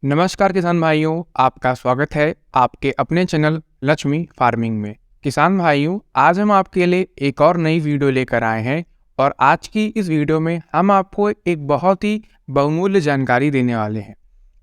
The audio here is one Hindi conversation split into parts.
नमस्कार किसान भाइयों, आपका स्वागत है आपके अपने चैनल लक्ष्मी फार्मिंग में। किसान भाइयों, आज हम आपके लिए एक और नई वीडियो लेकर आए हैं और आज की इस वीडियो में हम आपको एक बहुत ही बहुमूल्य जानकारी देने वाले हैं।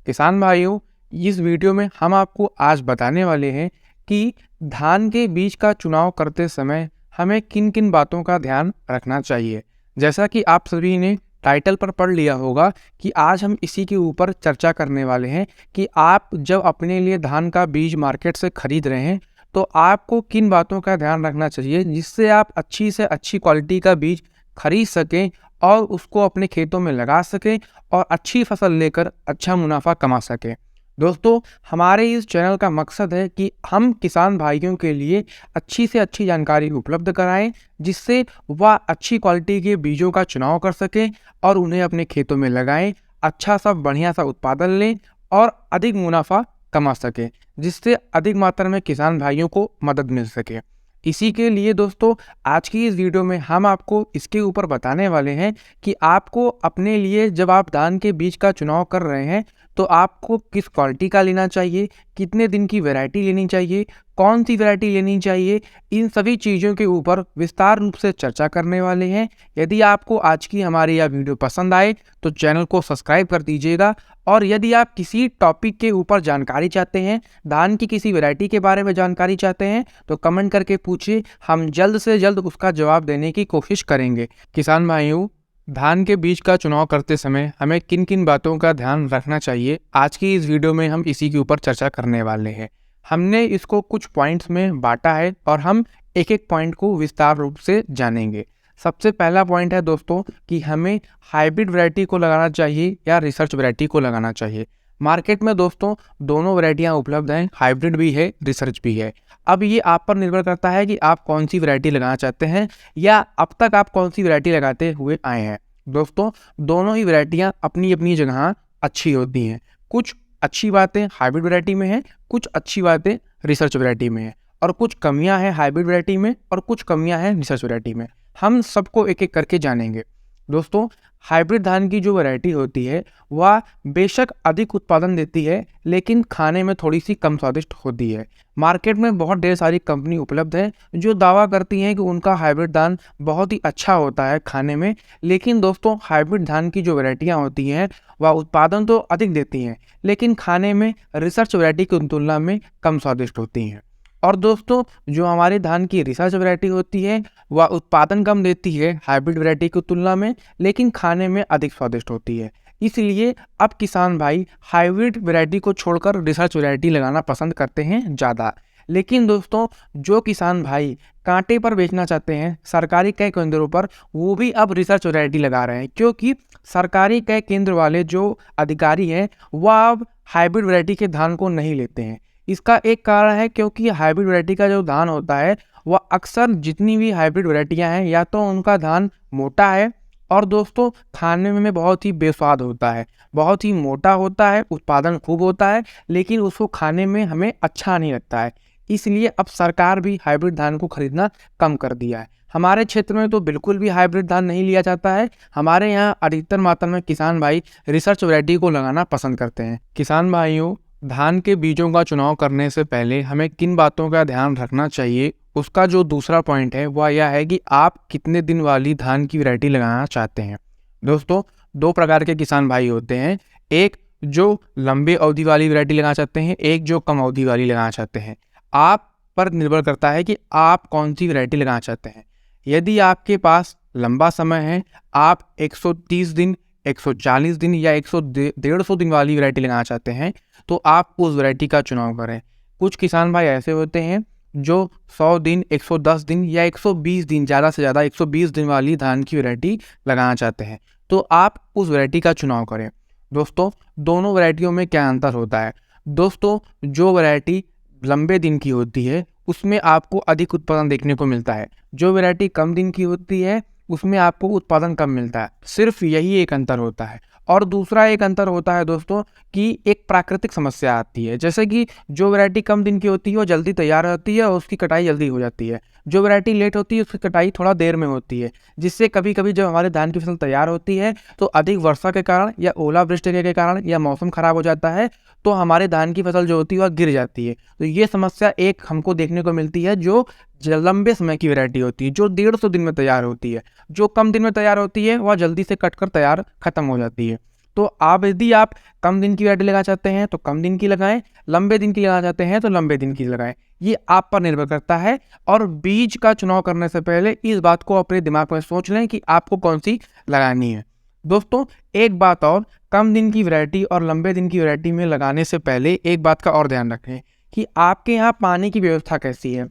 किसान भाइयों, इस वीडियो में हम आपको आज बताने वाले हैं कि धान के बीज का चुनाव करते समय हमें किन किन बातों का ध्यान रखना चाहिए। जैसा कि आप सभी ने टाइटल पर पढ़ लिया होगा कि आज हम इसी के ऊपर चर्चा करने वाले हैं कि आप जब अपने लिए धान का बीज मार्केट से खरीद रहे हैं तो आपको किन बातों का ध्यान रखना चाहिए जिससे आप अच्छी से अच्छी क्वालिटी का बीज खरीद सकें और उसको अपने खेतों में लगा सकें और अच्छी फसल लेकर अच्छा मुनाफा कमा सकें। दोस्तों, हमारे इस चैनल का मकसद है कि हम किसान भाइयों के लिए अच्छी से अच्छी जानकारी उपलब्ध कराएं जिससे वह अच्छी क्वालिटी के बीजों का चुनाव कर सकें और उन्हें अपने खेतों में लगाएं, अच्छा सा बढ़िया सा उत्पादन लें और अधिक मुनाफा कमा सकें, जिससे अधिक मात्रा में किसान भाइयों को मदद मिल सके। इसी के लिए दोस्तों, आज की इस वीडियो में हम आपको इसके ऊपर बताने वाले हैं कि आपको अपने लिए जब आप धान के बीज का चुनाव कर रहे हैं तो आपको किस क्वालिटी का लेना चाहिए, कितने दिन की वैरायटी लेनी चाहिए, कौन सी वैरायटी लेनी चाहिए, इन सभी चीज़ों के ऊपर विस्तार रूप से चर्चा करने वाले हैं। यदि आपको आज की हमारी यह वीडियो पसंद आए तो चैनल को सब्सक्राइब कर दीजिएगा और यदि आप किसी टॉपिक के ऊपर जानकारी चाहते हैं, धान की किसी वैरायटी के बारे में जानकारी चाहते हैं तो कमेंट करके पूछिए, हम जल्द से जल्द उसका जवाब देने की कोशिश करेंगे। किसान भाइयों, धान के बीज का चुनाव करते समय हमें किन किन बातों का ध्यान रखना चाहिए, आज की इस वीडियो में हम इसी के ऊपर चर्चा करने वाले हैं। हमने इसको कुछ पॉइंट्स में बांटा है और हम एक एक पॉइंट को विस्तार रूप से जानेंगे। सबसे पहला पॉइंट है दोस्तों कि हमें हाइब्रिड वैरायटी को लगाना चाहिए या रिसर्च वैरायटी को लगाना चाहिए। मार्केट में दोस्तों दोनों वैरायटियाँ उपलब्ध हैं, हाइब्रिड भी है, रिसर्च भी है। अब ये आप पर निर्भर करता है कि आप कौन सी वैरायटी लगाना चाहते हैं या अब तक आप कौन सी वैरायटी लगाते हुए आए हैं। दोस्तों, दोनों ही वैरायटियाँ अपनी अपनी जगह अच्छी होती हैं। कुछ अच्छी बातें हाइब्रिड वैरायटी में हैं, कुछ अच्छी बातें रिसर्च वैरायटी में हैं और कुछ कमियां हैं हाइब्रिड वैरायटी में और कुछ कमियां हैं रिसर्च वैरायटी में। हम सबको एक एक करके जानेंगे। दोस्तों, हाइब्रिड धान की जो वैरायटी होती है वह बेशक अधिक उत्पादन देती है लेकिन खाने में थोड़ी सी कम स्वादिष्ट होती है। मार्केट में बहुत ढेर सारी कंपनी उपलब्ध है जो दावा करती हैं कि उनका हाइब्रिड धान बहुत ही अच्छा होता है खाने में, लेकिन दोस्तों हाइब्रिड धान की जो वैरायटियाँ होती हैं वह उत्पादन तो अधिक देती हैं लेकिन खाने में रिसर्च वैरायटी की तुलना में कम स्वादिष्ट होती हैं। और दोस्तों, जो हमारे धान की रिसर्च वैरायटी होती है वह उत्पादन कम देती है हाइब्रिड वैरायटी की तुलना में, लेकिन खाने में अधिक स्वादिष्ट होती है। इसलिए अब किसान भाई हाइब्रिड वैरायटी को छोड़कर रिसर्च वैरायटी लगाना पसंद करते हैं ज़्यादा। लेकिन दोस्तों, जो किसान भाई कांटे पर बेचना चाहते हैं सरकारी क्रय केंद्रों पर, वो भी अब रिसर्च वैरायटी लगा रहे हैं क्योंकि सरकारी क्रय केंद्र वाले जो अधिकारी हैं वह अब हाइब्रिड वैरायटी के धान को नहीं लेते हैं। इसका एक कारण है क्योंकि हाइब्रिड वैरायटी का जो धान होता है वह अक्सर जितनी भी हाइब्रिड वैरायटियां हैं या तो उनका धान मोटा है और दोस्तों खाने में बहुत ही बेस्वाद होता है, बहुत ही मोटा होता है, उत्पादन खूब होता है लेकिन उसको खाने में हमें अच्छा नहीं लगता है। इसलिए अब सरकार भी हाइब्रिड धान को खरीदना कम कर दिया है। हमारे क्षेत्र में तो बिल्कुल भी हाइब्रिड धान नहीं लिया जाता है। हमारे यहाँ अधिकतर मात्रा में किसान भाई रिसर्च वैरायटी को लगाना पसंद करते हैं। किसान भाइयों, धान के बीजों का चुनाव करने से पहले हमें किन बातों का ध्यान रखना चाहिए, उसका जो दूसरा पॉइंट है वह यह है कि आप कितने दिन वाली धान की वैरायटी लगाना चाहते हैं। दोस्तों, दो प्रकार के किसान भाई होते हैं, एक जो लंबी अवधि वाली वैरायटी लगाना चाहते हैं, एक जो कम अवधि वाली लगाना चाहते हैं। आप पर निर्भर करता है कि आप कौन सी वैरायटी लगाना चाहते हैं। यदि आपके पास लंबा समय है, आप 130 दिन, 140 दिन या 150 दिन वाली वैरायटी लगाना चाहते हैं तो आप उस वैरायटी का चुनाव करें। कुछ किसान भाई ऐसे होते हैं जो 100 दिन, 110 दिन या 120 दिन, ज़्यादा से ज़्यादा 120 दिन वाली धान की वैरायटी लगाना चाहते हैं तो आप उस वैरायटी का चुनाव करें। दोस्तों, दोनों वैरायटियों में क्या अंतर होता है? दोस्तों, जो वैरायटी लंबे दिन की होती है उसमें आपको अधिक उत्पादन देखने को मिलता है। जो वैरायटी कम दिन की होती है उसमें आपको उत्पादन कम मिलता है। सिर्फ यही एक अंतर होता है। और दूसरा एक अंतर होता है दोस्तों कि एक प्राकृतिक समस्या आती है, जैसे कि जो वैरायटी कम दिन की होती है वो जल्दी तैयार होती है और उसकी कटाई जल्दी हो जाती है। जो वैरायटी लेट होती है उसकी कटाई थोड़ा देर में होती है, जिससे कभी कभी जब हमारे धान की फसल तैयार होती है तो अधिक वर्षा के कारण या ओलावृष्टि के कारण या मौसम खराब हो जाता है, तो हमारे धान की फसल जो होती है वह गिर जाती है। तो ये समस्या एक हमको देखने को मिलती है जो लंबे समय की वैरायटी होती है, जो 150 दिन में तैयार होती है। जो कम दिन में तैयार होती है वह जल्दी से कट कर तैयार खत्म हो जाती है। तो आप यदि आप कम दिन की वैरायटी लगाना चाहते हैं तो कम दिन की लगाएं, लंबे दिन की लगाना चाहते हैं तो लंबे दिन की लगाएं। ये आप पर निर्भर करता है। और बीज का चुनाव करने से पहले इस बात को अपने दिमाग में सोच लें कि आपको कौन सी लगानी है। दोस्तों एक बात और, कम दिन की वैरायटी और लंबे दिन की वैरायटी में लगाने से पहले एक बात का और ध्यान रखें कि आपके यहाँ पानी की व्यवस्था कैसी है।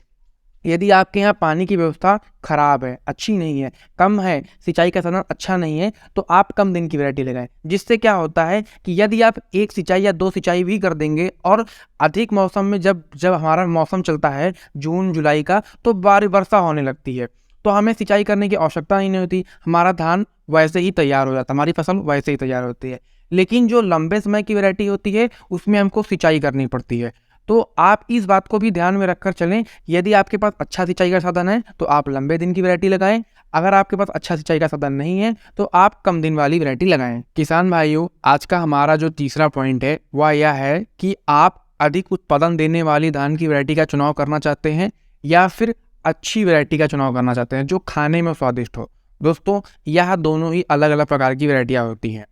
यदि आपके यहाँ पानी की व्यवस्था खराब है, अच्छी नहीं है, कम है, सिंचाई का साधन अच्छा नहीं है, तो आप कम दिन की वैरायटी लगाएं। जिससे क्या होता है कि यदि आप एक सिंचाई या 2 सिंचाई भी कर देंगे और अधिक मौसम में जब हमारा मौसम चलता है जून जुलाई का, तो वर्षा होने लगती है, तो हमें सिंचाई करने की आवश्यकता ही नहीं होती, हमारा धान वैसे ही तैयार हो जाता है, हमारी फसल वैसे ही तैयार होती है। लेकिन जो लंबे समय की वैरायटी होती है उसमें हमको सिंचाई करनी पड़ती है। तो आप इस बात को भी ध्यान में रखकर चलें। यदि आपके पास अच्छा सिंचाई का साधन है तो आप लंबे दिन की वैरायटी लगाएं। अगर आपके पास अच्छा सिंचाई का साधन नहीं है तो आप कम दिन वाली वैरायटी लगाएं। किसान भाइयों, आज का हमारा जो तीसरा पॉइंट है वह यह है कि आप अधिक उत्पादन देने वाली धान की वैरायटी का चुनाव करना चाहते हैं या फिर अच्छी वैरायटी का चुनाव करना चाहते हैं जो खाने में स्वादिष्ट हो। दोस्तों यह दोनों ही अलग अलग प्रकार की वैरायटियाँ होती हैं।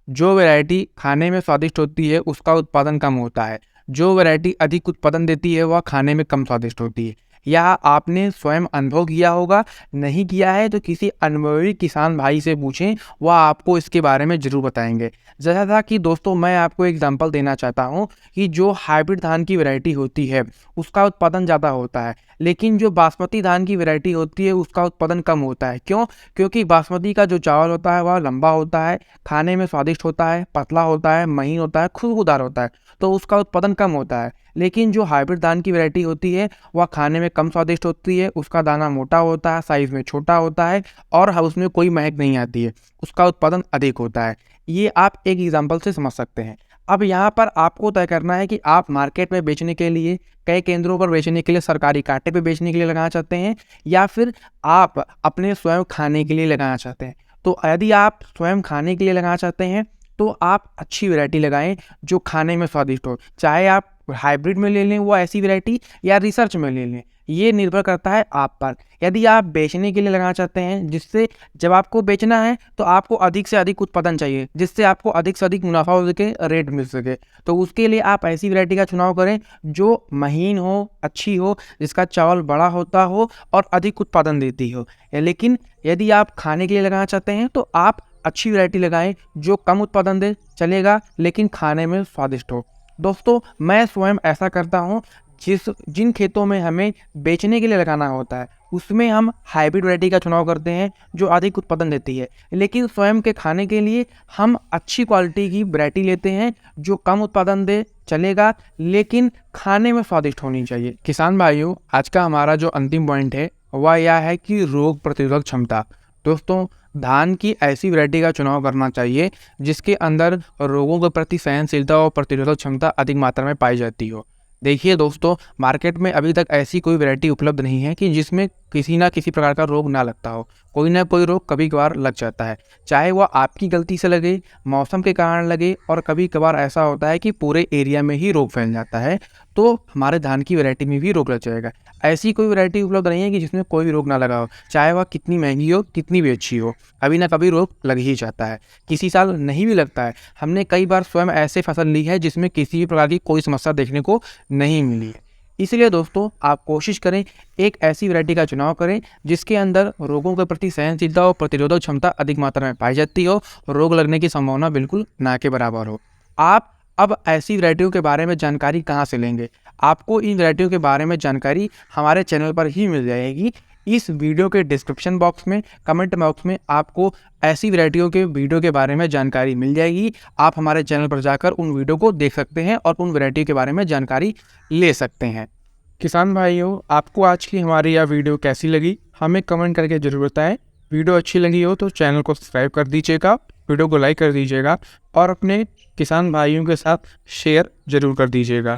जो वैरायटी खाने में स्वादिष्ट होती है उसका उत्पादन कम होता है, जो वैरायटी अधिक उत्पादन देती है वह खाने में कम स्वादिष्ट होती है। यह आपने स्वयं अनुभव किया होगा, नहीं किया है तो किसी अनुभवी किसान भाई से पूछें, वह आपको इसके बारे में ज़रूर बताएंगे। जैसा था कि दोस्तों मैं आपको एग्जांपल देना चाहता हूं कि जो हाइब्रिड धान की वैरायटी होती है उसका उत्पादन ज़्यादा होता है, लेकिन जो बासमती धान की वैरायटी होती है उसका उत्पादन कम होता है। क्यों? क्योंकि बासमती का जो चावल होता है वह लंबा होता है, खाने में स्वादिष्ट होता है, पतला होता है, महीन होता है, खुशबूदार होता है, तो उसका उत्पादन कम होता है। लेकिन जो हाइब्रिड धान की वैरायटी होती है वह खाने में कम स्वादिष्ट होती है, उसका दाना मोटा होता है, साइज़ में छोटा होता है और उसमें कोई महक नहीं आती है, उसका उत्पादन अधिक होता है। ये आप एक एग्जाम्पल से समझ सकते हैं। अब यहाँ पर आपको तय करना है कि आप मार्केट में बेचने के लिए, कई केंद्रों पर बेचने के लिए, सरकारी कांटे पे बेचने के लिए लगाना चाहते हैं या फिर आप अपने स्वयं खाने के लिए लगाना चाहते हैं। तो यदि आप स्वयं खाने के लिए लगाना चाहते हैं तो आप अच्छी वैरायटी लगाएं जो खाने में स्वादिष्ट हो। चाहे आप हाइब्रिड में ले लें वो ऐसी वैरायटी या रिसर्च में ले लें, ये निर्भर करता है आप पर। यदि आप बेचने के लिए लगाना चाहते हैं, जिससे जब आपको बेचना है तो आपको अधिक से अधिक उत्पादन चाहिए, जिससे आपको अधिक से अधिक मुनाफा हो सके, रेट मिल सके, तो उसके लिए आप ऐसी वैरायटी का चुनाव करें जो महीन हो, अच्छी हो, जिसका चावल बड़ा होता हो और अधिक उत्पादन देती हो। लेकिन यदि आप खाने के लिए लगाना चाहते हैं तो आप अच्छी वैरायटी लगाएं जो कम उत्पादन दे, चलेगा, लेकिन खाने में स्वादिष्ट हो। दोस्तों मैं स्वयं ऐसा करता हूं, जिन खेतों में हमें बेचने के लिए लगाना होता है उसमें हम हाइब्रिड वैरायटी का चुनाव करते हैं जो अधिक उत्पादन देती है, लेकिन स्वयं के खाने के लिए हम अच्छी क्वालिटी की वैरायटी लेते हैं जो कम उत्पादन दे, चलेगा, लेकिन खाने में स्वादिष्ट होनी चाहिए। किसान भाइयों, आज का हमारा जो अंतिम पॉइंट है वह यह है कि रोग प्रतिरोधक क्षमता। दोस्तों धान की ऐसी वैरायटी का चुनाव करना चाहिए जिसके अंदर रोगों के प्रति सहनशीलता और प्रतिरोधक क्षमता अधिक मात्रा में पाई जाती हो। देखिए दोस्तों, मार्केट में अभी तक ऐसी कोई वैरायटी उपलब्ध नहीं है कि जिसमें किसी ना किसी प्रकार का रोग ना लगता हो। कोई ना कोई रोग कभी कभार लग जाता है, चाहे वह आपकी गलती से लगे, मौसम के कारण लगे, और कभी कभार ऐसा होता है कि पूरे एरिया में ही रोग फैल जाता है, तो हमारे धान की वैरायटी में भी रोग लग जाएगा। ऐसी कोई वैरायटी उपलब्ध नहीं है कि जिसमें कोई भी रोग ना लगा हो, चाहे वह कितनी महंगी हो, कितनी भी अच्छी हो, कभी ना कभी रोग लग ही जाता है। किसी साल नहीं भी लगता है। हमने कई बार स्वयं ऐसे फसल ली है जिसमें किसी भी प्रकार की कोई समस्या देखने को नहीं मिली है। इसलिए दोस्तों आप कोशिश करें एक ऐसी वैरायटी का चुनाव करें जिसके अंदर रोगों के प्रति सहनशीलता और प्रतिरोधक क्षमता अधिक मात्रा में पाई जाती हो, रोग लगने की संभावना बिल्कुल ना के बराबर हो। आप अब ऐसी वैरायटियों के बारे में जानकारी कहाँ से लेंगे? आपको इन वैरायटियों के बारे में जानकारी हमारे चैनल पर ही मिल जाएगी। इस वीडियो के डिस्क्रिप्शन बॉक्स में, कमेंट बॉक्स में आपको ऐसी वैरायटियों के वीडियो के बारे में जानकारी मिल जाएगी। आप हमारे चैनल पर जाकर उन वीडियो को देख सकते हैं और उन वैरायटी के बारे में जानकारी ले सकते हैं। किसान भाइयों, आपको आज की हमारी यह वीडियो कैसी लगी हमें कमेंट करके जरूर बताएं। वीडियो अच्छी लगी हो तो चैनल को सब्सक्राइब कर दीजिएगा, वीडियो को लाइक कर दीजिएगा और अपने किसान भाइयों के साथ शेयर ज़रूर कर दीजिएगा।